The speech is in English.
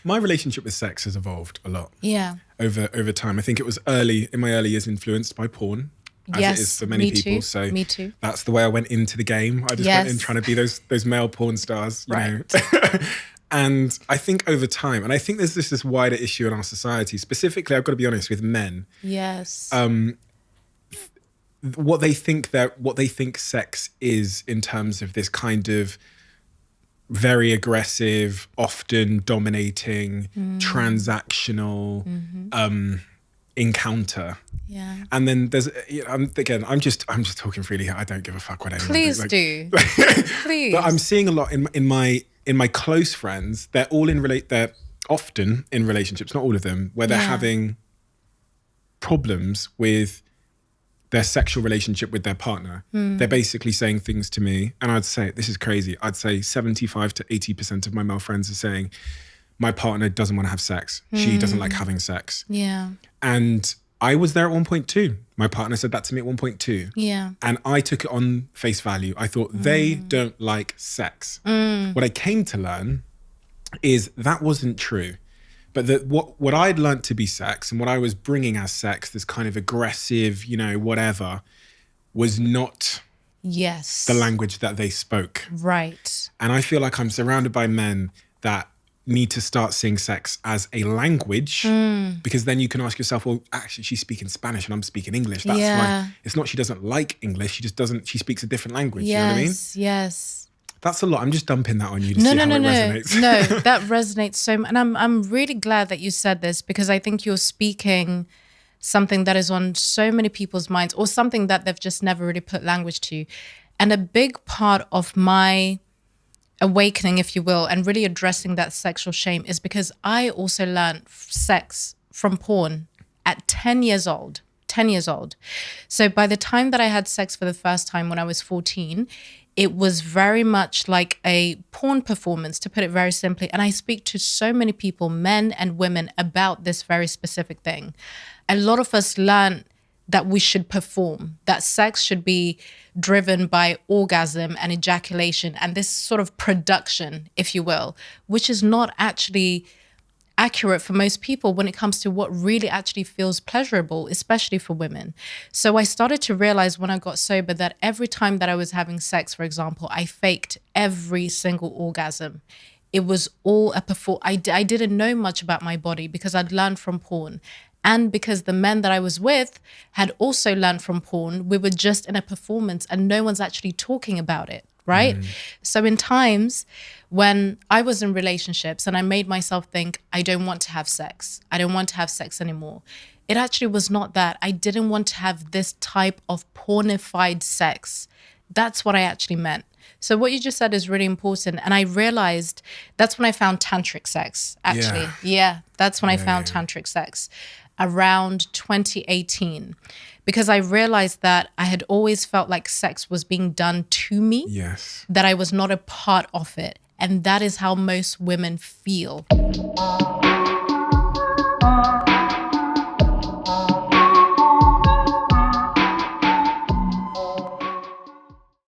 My relationship with sex has evolved a lot. Yeah. Over time. I think it was in my early years influenced by porn. As it is for many people. Too. So me too. That's the way I went into the game. I just went in trying to be those male porn stars, you know. And I think over time, and I think there's this wider issue in our society, specifically, I've got to be honest, with men. Yes. What they think sex is in terms of this kind of very aggressive, often dominating, transactional encounter. Yeah. And then there's, I'm just talking freely here. I don't give a fuck what anyone Please thinks. do. Please. But I'm seeing a lot in my close friends. They're often in relationships, not all of them, where they're having problems with their sexual relationship with their partner. They're basically saying things to me, and I'd say, this is crazy, I'd say 75 to 80% of my male friends are saying, my partner doesn't want to have sex. She doesn't like having sex. Yeah. And I was there at one point too. My partner said that to me at one point too. Yeah. And I took it on face value. I thought they don't like sex. What I came to learn is that wasn't true. But that what I'd learned to be sex and what I was bringing as sex, this kind of aggressive, whatever, was not the language that they spoke. Right. And I feel like I'm surrounded by men that need to start seeing sex as a language, because then you can ask yourself, well, actually she's speaking Spanish and I'm speaking English. That's why it's not she doesn't like English, she speaks a different language. You know what I mean? Yes. That's a lot. I'm just dumping that on you to see how it resonates. No, that resonates so much. And I'm really glad that you said this, because I think you're speaking something that is on so many people's minds, or something that they've just never really put language to. And a big part of my awakening, if you will, and really addressing that sexual shame is because I also learned sex from porn at 10 years old. 10 years old. So by the time that I had sex for the first time when I was 14, it was very much like a porn performance, to put it very simply. And I speak to so many people, men and women, about this very specific thing. A lot of us learn that we should perform, that sex should be driven by orgasm and ejaculation and this sort of production, if you will, which is not actually accurate for most people when it comes to what really actually feels pleasurable, especially for women. So I started to realize when I got sober that every time that I was having sex, for example, I faked every single orgasm. It was all a I didn't know much about my body because I'd learned from porn. And because the men that I was with had also learned from porn, we were just in a performance and no one's actually talking about it. Right? So in times when I was in relationships and I made myself think, I don't want to have sex. I don't want to have sex anymore. It actually was not that. I didn't want to have this type of pornified sex. That's what I actually meant. So what you just said is really important. And I realized that's when I found tantric sex, actually. Yeah, that's when I found tantric sex around 2018. Because I realized that I had always felt like sex was being done to me. Yes. That I was not a part of it. And that is how most women feel.